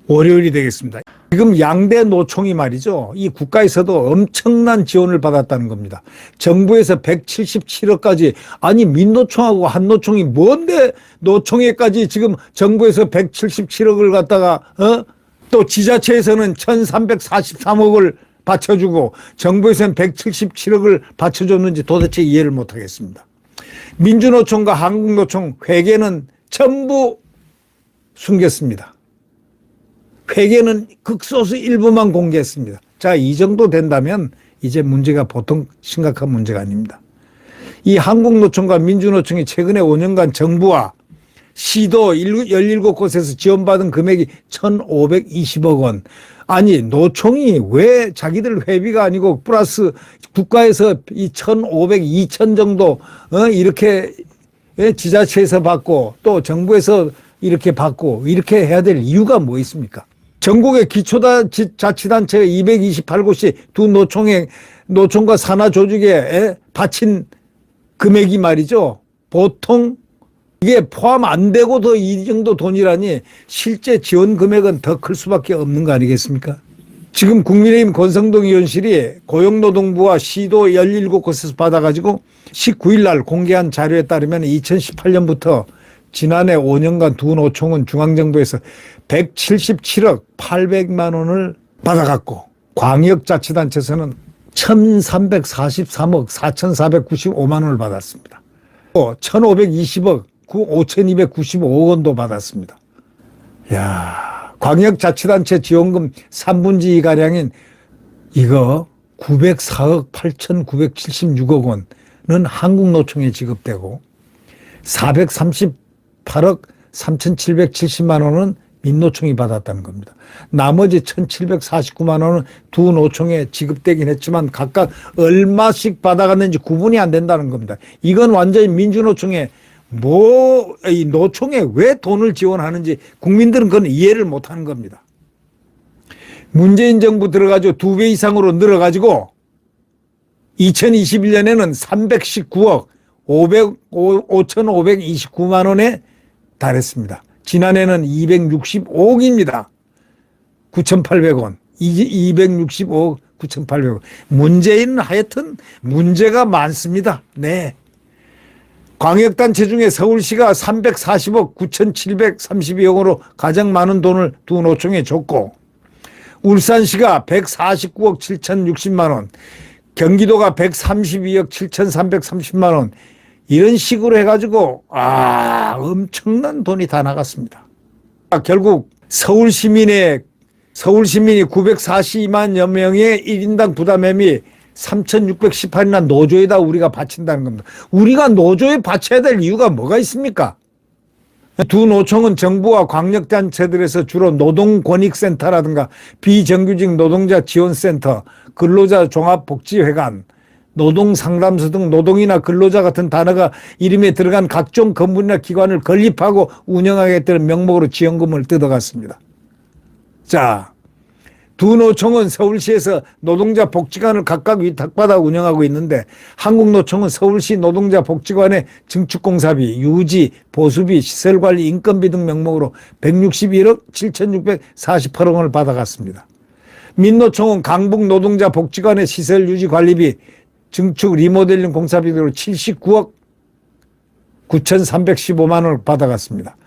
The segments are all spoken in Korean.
월요일이 되겠습니다. 지금 양대 노총이 말이죠. 이 국가에서도 엄청난 지원을 받았다는 겁니다. 정부에서 177억까지, 아니 민노총하고 한노총이 뭔데 노총에까지 지금 정부에서 177억을 갖다가 또 지자체에서는 1343억을 받쳐주고 정부에서는 177억을 받쳐줬는지 도대체 이해를 못하겠습니다. 민주노총과 한국노총 회계는 전부 숨겼습니다. 회계는 극소수 일부만 공개했습니다. 자, 이 정도 된다면 이제 문제가 보통 심각한 문제가 아닙니다. 이 한국노총과 민주노총이 최근에 5년간 정부와 시도 17곳에서 지원받은 금액이 1,520억 원. 아니, 노총이 왜 자기들 회비가 아니고 플러스 국가에서 이 1,500, 2,000 정도 이렇게 지자체에서 받고 또 정부에서 이렇게 받고 이렇게 해야 될 이유가 뭐 있습니까? 전국의 기초자치단체 228곳이 두 노총과 산하조직에 바친 금액이 말이죠. 보통 이게 포함 안 되고 더 이 정도 돈이라니 실제 지원 금액은 더 클 수밖에 없는 거 아니겠습니까? 지금 국민의힘 권성동 의원실이 고용노동부와 시도 17곳에서 받아가지고 19일 날 공개한 자료에 따르면 2018년부터 지난해 5년간 두 노총은 중앙정부에서 177억 800만 원을 받아갔고 광역자치단체에서는 1343억 4495만 원을 받았습니다. 또 1520억 5295억 원도 받았습니다. 야, 광역자치단체 지원금 3분의 2가량인 이거 904억 8976억 원은 한국노총에 지급되고 438억 3770만 원은 민노총이 받았다는 겁니다. 나머지 1749만 원은 두 노총에 지급되긴 했지만 각각 얼마씩 받아갔는지 구분이 안 된다는 겁니다. 이건 완전히 민주노총에 이 노총에 왜 돈을 지원하는지 국민들은 그건 이해를 못하는 겁니다. 문재인 정부 들어가지고 2배 이상으로 늘어가지고 2021년에는 319억 5,529만 원에 달했습니다. 지난해는 265억입니다. 9,800원. 265억 9,800원. 문재인은 하여튼 문제가 많습니다. 네. 광역단체 중에 서울시가 340억 9,732억 원으로 가장 많은 돈을 두 노총에 줬고 울산시가 149억 7,060만 원, 경기도가 132억 7,330만 원 이런 식으로 해가지고 엄청난 돈이 다 나갔습니다. 결국 서울 시민이 942만여 명의 1인당 부담금이 3,618이나 노조에다 우리가 바친다는 겁니다. 우리가 노조에 바쳐야 될 이유가 뭐가 있습니까? 두 노총은 정부와 광역단체들에서 주로 노동권익센터라든가 비정규직 노동자 지원센터, 근로자 종합복지회관, 노동상담소 등 노동이나 근로자 같은 단어가 이름에 들어간 각종 건물이나 기관을 건립하고 운영하겠다는 명목으로 지원금을 뜯어갔습니다. 자, 두 노총은 서울시에서 노동자 복지관을 각각 위탁받아 운영하고 있는데 한국노총은 서울시 노동자 복지관의 증축공사비, 유지, 보수비, 시설관리, 인건비 등 명목으로 161억 7,648억 원을 받아갔습니다. 민노총은 강북 노동자 복지관의 시설 유지 관리비, 증축 리모델링 공사비 등으로 79억 9,315만 원을 받아갔습니다.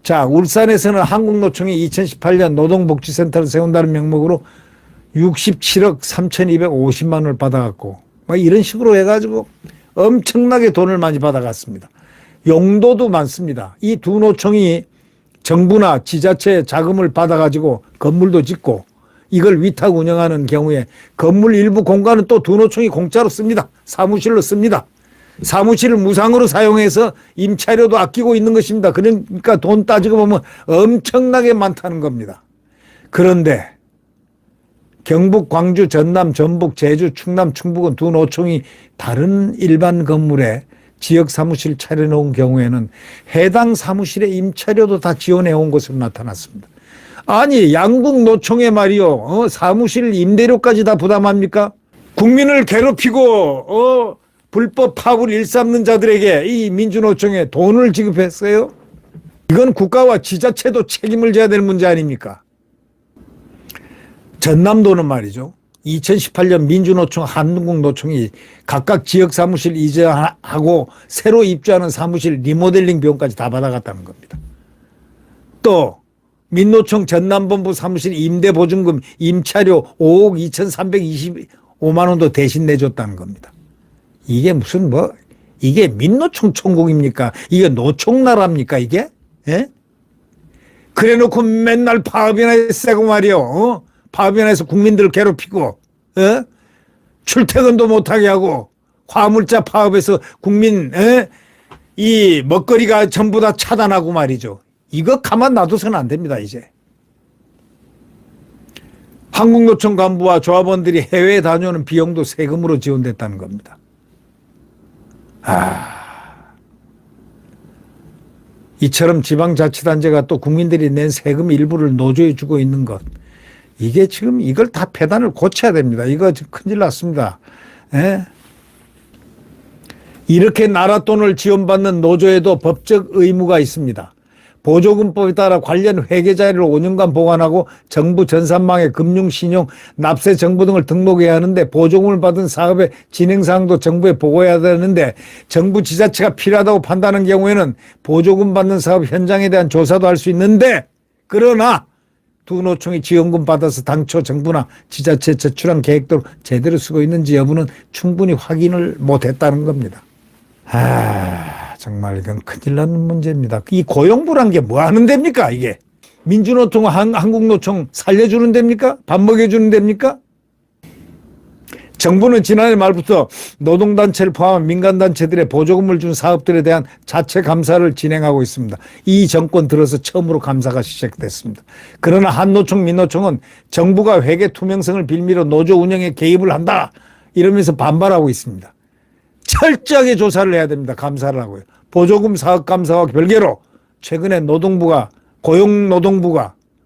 자, 울산에서는 한국노총이 2018년 노동복지센터를 세운다는 명목으로 67억 3,250만 원을 받아갔고 이런 식으로 해가지고 엄청나게 돈을 많이 받아갔습니다. 용도도 많습니다. 이 두 노총이 정부나 지자체 자금을 받아가지고 건물도 짓고 이걸 위탁 운영하는 경우에 건물 일부 공간은 또 두 노총이 공짜로 씁니다. 사무실로 씁니다. 사무실을 무상으로 사용해서 임차료도 아끼고 있는 것입니다. 그러니까 돈 따지고 보면 엄청나게 많다는 겁니다. 그런데 경북, 광주, 전남, 전북, 제주, 충남, 충북은 두 노총이 다른 일반 건물에 지역 사무실 차려놓은 경우에는 해당 사무실의 임차료도 다 지원해온 것으로 나타났습니다. 아니, 양국 노총에 말이요, 사무실 임대료까지 다 부담합니까? 국민을 괴롭히고 불법 파업을 일삼는 자들에게 이 민주노총에 돈을 지급했어요? 이건 국가와 지자체도 책임을 져야 될 문제 아닙니까? 전남도는 말이죠. 2018년 민주노총, 한국노총이 각각 지역 사무실 이전하고 새로 입주하는 사무실 리모델링 비용까지 다 받아갔다는 겁니다. 또 민노총 전남본부 사무실 임대보증금, 임차료 5억 2,325만 원도 대신 내줬다는 겁니다. 이게 무슨 이게 민노총 총국입니까? 이게 노총나라입니까 이게? 예? 그래놓고 맨날 파업이나 했고 말이요. 파업이나 해서 국민들을 괴롭히고 출퇴근도 못하게 하고 화물차 파업에서 국민 이 먹거리가 전부 다 차단하고 말이죠. 이거 가만 놔둬서는 안 됩니다. 이제 한국노총 간부와 조합원들이 해외에 다녀오는 비용도 세금으로 지원됐다는 겁니다. 이처럼 지방자치단체가 또 국민들이 낸 세금 일부를 노조에 주고 있는 것, 이게 지금 이걸 다 폐단을 고쳐야 됩니다. 이거 지금 큰일 났습니다. 예? 이렇게 나라 돈을 지원받는 노조에도 법적 의무가 있습니다. 보조금법에 따라 관련 회계 자료를 5년간 보관하고 정부 전산망에 금융, 신용, 납세 정보 등을 등록해야 하는데, 보조금을 받은 사업의 진행사항도 정부에 보고해야 되는데, 정부 지자체가 필요하다고 판단하는 경우에는 보조금 받는 사업 현장에 대한 조사도 할 수 있는데, 그러나 두 노총이 지원금 받아서 당초 정부나 지자체에 제출한 계획대로 제대로 쓰고 있는지 여부는 충분히 확인을 못했다는 겁니다. 정말 이건 큰일 나는 문제입니다. 이 고용부란 게 뭐 하는 데입니까 이게? 민주노총, 한국노총 살려주는 데입니까? 밥 먹여주는 데입니까? 정부는 지난해 말부터 노동단체를 포함한 민간단체들의 보조금을 준 사업들에 대한 자체 감사를 진행하고 있습니다. 이 정권 들어서 처음으로 감사가 시작됐습니다. 그러나 한노총, 민노총은 정부가 회계 투명성을 빌미로 노조 운영에 개입을 한다 이러면서 반발하고 있습니다. 철저하게 조사를 해야 됩니다. 감사를 하고요. 보조금 사업 감사와 별개로 최근에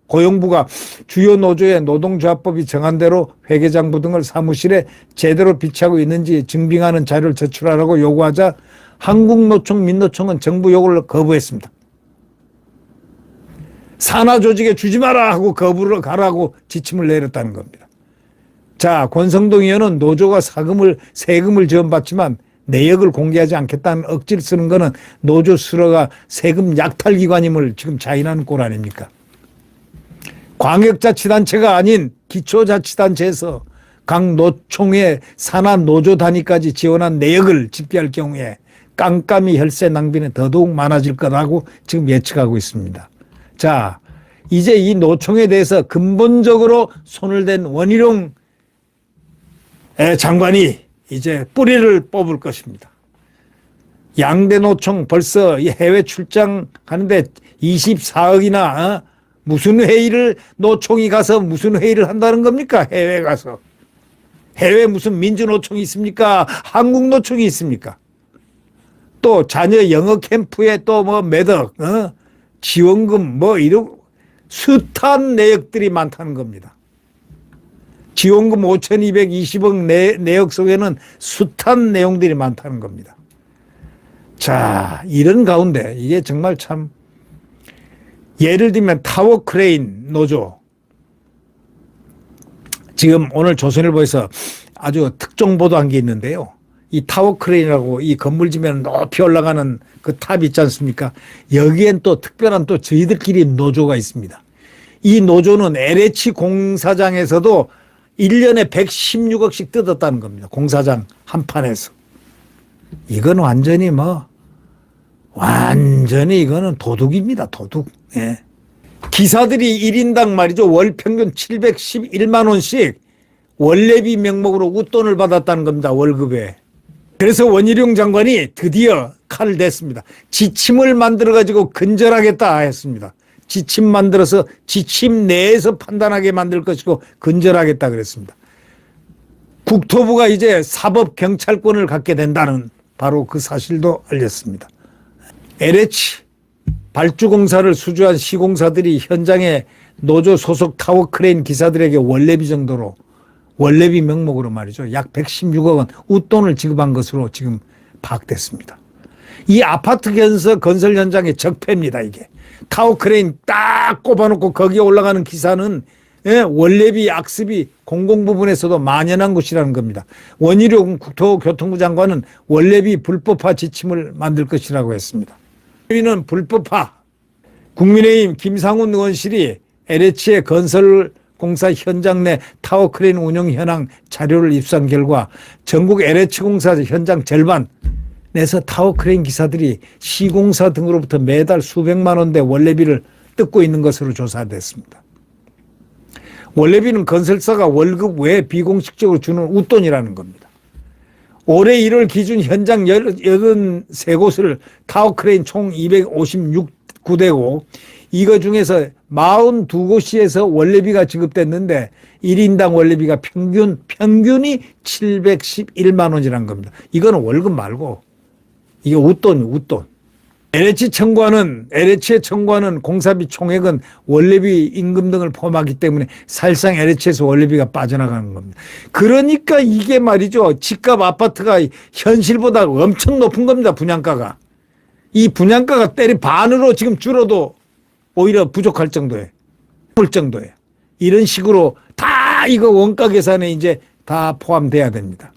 고용부가 주요 노조의 노동조합법이 정한 대로 회계장부 등을 사무실에 제대로 비치하고 있는지 증빙하는 자료를 제출하라고 요구하자 한국노총, 민노총은 정부 요구를 거부했습니다. 산하 조직에 주지 마라 하고 거부를 가라고 지침을 내렸다는 겁니다. 자, 권성동 의원은 노조가 세금을 지원받지만 내역을 공개하지 않겠다는 억지를 쓰는 것은 노조 수로가 세금 약탈기관임을 지금 자인하는 꼴 아닙니까? 광역자치단체가 아닌 기초자치단체에서 각 노총의 산하 노조 단위까지 지원한 내역을 집계할 경우에 깜깜이 혈세 낭비는 더더욱 많아질 거라고 지금 예측하고 있습니다. 자, 이제 이 노총에 대해서 근본적으로 손을 댄 원희룡 장관이 이제 뿌리를 뽑을 것입니다. 양대 노총 벌써 해외 출장하는데 24억이나 무슨 회의를 노총이 가서 무슨 회의를 한다는 겁니까? 해외 가서. 해외 무슨 민주노총이 있습니까? 한국노총이 있습니까? 또 자녀 영어 캠프에 또 매덕, 지원금 이런 숱한 내역들이 많다는 겁니다. 지원금 5,220억 내역 속에는 숱한 내용들이 많다는 겁니다. 자, 이런 가운데 이게 정말 참, 예를 들면 타워 크레인 노조, 지금 오늘 조선일보에서 아주 특종 보도한 게 있는데요. 이 타워 크레인이라고 이 건물 지면 높이 올라가는 그 탑 있지 않습니까? 여기엔 또 특별한 또 저희들끼리 노조가 있습니다. 이 노조는 LH 공사장에서도 1년에 116억씩 뜯었다는 겁니다. 공사장 한 판에서. 이건 완전히 완전히 이거는 도둑입니다. 도둑. 예. 기사들이 1인당 말이죠. 월 평균 711만 원씩 원래비 명목으로 웃돈을 받았다는 겁니다. 월급에. 그래서 원희룡 장관이 드디어 칼을 댔습니다. 지침을 만들어가지고 근절하겠다 했습니다. 지침 만들어서 지침 내에서 판단하게 만들 것이고 근절하겠다 그랬습니다. 국토부가 이제 사법경찰권을 갖게 된다는 바로 그 사실도 알렸습니다. LH 발주공사를 수주한 시공사들이 현장에 노조 소속 타워크레인 기사들에게 원래비 정도로 원래비 명목으로 말이죠. 약 116억 원 웃돈을 지급한 것으로 지금 파악됐습니다. 이 아파트 건설 현장의 적폐입니다. 이게 타워크레인 딱 꼽아놓고 거기에 올라가는 기사는 원래비 악습이 공공부문에서도 만연한 것이라는 겁니다. 원희룡 국토교통부 장관은 원래비 불법화 지침을 만들 것이라고 했습니다. 원래비는 불법화. 국민의힘 김상훈 의원실이 LH의 건설공사 현장 내 타워크레인 운영 현황 자료를 입수한 결과 전국 LH공사 현장 절반 내서 타워크레인 기사들이 시공사 등으로부터 매달 수백만 원대 원래비를 뜯고 있는 것으로 조사됐습니다. 원래비는 건설사가 월급 외에 비공식적으로 주는 웃돈이라는 겁니다. 올해 1월 기준 현장 83곳을 타워크레인 총 256구대고 이거 중에서 42곳시에서 원래비가 지급됐는데 1인당 원래비가 평균이 711만 원이라는 겁니다. 이거는 월급 말고 이게 웃돈. LH에 청구하는 공사비 총액은 원래비 임금 등을 포함하기 때문에 사실상 LH에서 원래비가 빠져나가는 겁니다. 그러니까 이게 말이죠. 집값 아파트가 현실보다 엄청 높은 겁니다. 분양가가. 이 분양가가 때리 반으로 지금 줄어도 오히려 부족할 정도에 이런 식으로 다 이거 원가 계산에 이제 다 포함돼야 됩니다.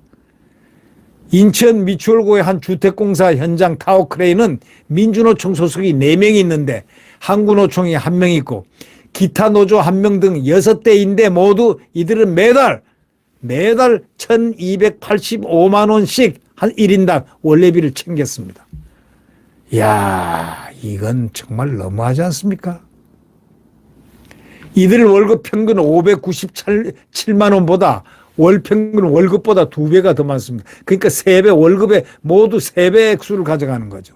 인천 미추홀구의 한 주택공사 현장 타워크레인은 민주노총 소속이 4명이 있는데 항구노총이 1명 있고 기타 노조 1명 등 6대인데 모두 이들은 매달 1285만 원씩 한 1인당 원래비를 챙겼습니다. 이야, 이건 정말 너무하지 않습니까? 이들 월급 평균 597만 원보다 월 평균 월급보다 2배가 더 많습니다. 그러니까 3배, 월급에 모두 3배 액수를 가져가는 거죠.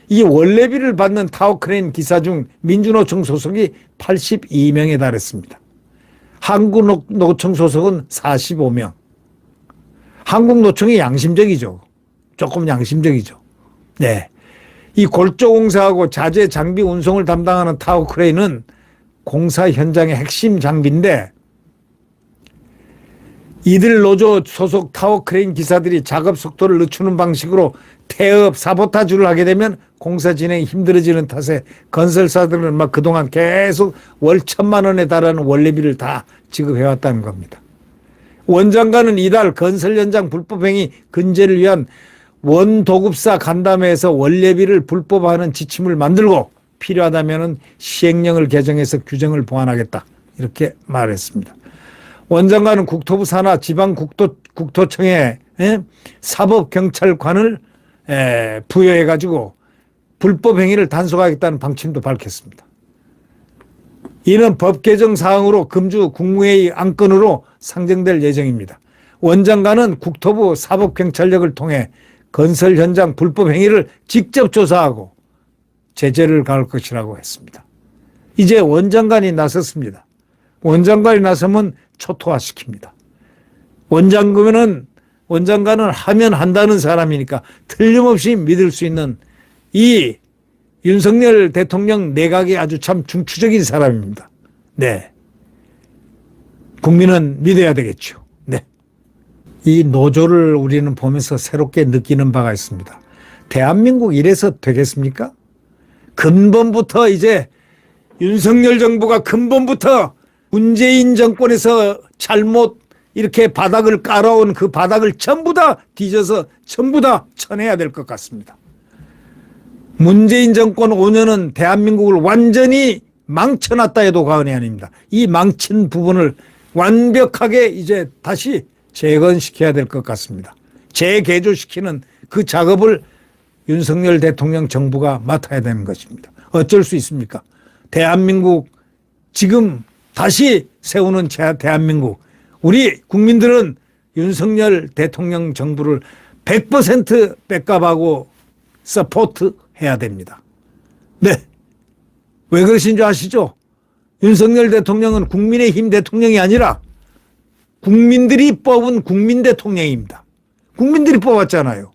이 원래비를 받는 타워크레인 기사 중 민주노총 소속이 82명에 달했습니다. 한국노총 소속은 45명. 한국노총이 양심적이죠. 조금 양심적이죠. 네. 이 골조공사하고 자재 장비 운송을 담당하는 타워크레인은 공사 현장의 핵심 장비인데 이들 노조 소속 타워크레인 기사들이 작업 속도를 늦추는 방식으로 태업 사보타주를 하게 되면 공사 진행이 힘들어지는 탓에 건설사들은 막 그동안 계속 월 1,000만 원에 달하는 원래비를 다 지급해왔다는 겁니다. 원장관은 이달 건설 현장 불법행위 근절을 위한 원도급사 간담회에서 원래비를 불법화하는 지침을 만들고 필요하다면 시행령을 개정해서 규정을 보완하겠다 이렇게 말했습니다. 원장관은 국토부 산하 지방국토청에 사법경찰관을 부여해가지고 불법행위를 단속하겠다는 방침도 밝혔습니다. 이는 법 개정 사항으로 금주 국무회의 안건으로 상정될 예정입니다. 원장관은 국토부 사법경찰력을 통해 건설 현장 불법행위를 직접 조사하고 제재를 가할 것이라고 했습니다. 이제 원장관이 나섰습니다. 원장관이 나서면 초토화시킵니다. 원장관은 하면 한다는 사람이니까 틀림없이 믿을 수 있는 이 윤석열 대통령 내각의 아주 참 중추적인 사람입니다. 네. 국민은 믿어야 되겠죠. 네. 이 노조를 우리는 보면서 새롭게 느끼는 바가 있습니다. 대한민국 이래서 되겠습니까? 근본부터 이제 윤석열 정부가 근본부터 문재인 정권에서 잘못 이렇게 바닥을 깔아온 그 바닥을 전부 다 뒤져서 전부 다 쳐내야 될 것 같습니다. 문재인 정권 5년은 대한민국을 완전히 망쳐놨다 해도 과언이 아닙니다. 이 망친 부분을 완벽하게 이제 다시 재건시켜야 될 것 같습니다. 재개조시키는 그 작업을 윤석열 대통령 정부가 맡아야 되는 것입니다. 어쩔 수 있습니까? 대한민국 지금 다시 세우는 대한민국, 우리 국민들은 윤석열 대통령 정부를 100% 백업하고 서포트 해야 됩니다. 네. 왜 그러신 줄 아시죠? 윤석열 대통령은 국민의힘 대통령이 아니라 국민들이 뽑은 국민 대통령입니다. 국민들이 뽑았잖아요.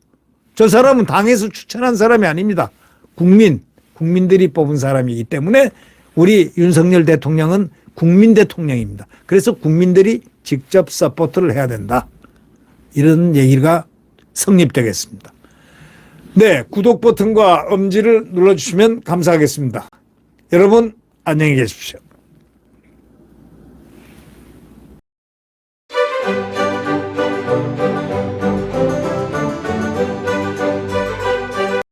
저 사람은 당에서 추천한 사람이 아닙니다. 국민들이 뽑은 사람이기 때문에 우리 윤석열 대통령은 국민 대통령입니다. 그래서 국민들이 직접 서포트를 해야 된다. 이런 얘기가 성립되겠습니다. 네, 구독 버튼과 엄지를 눌러주시면 감사하겠습니다. 여러분 안녕히 계십시오.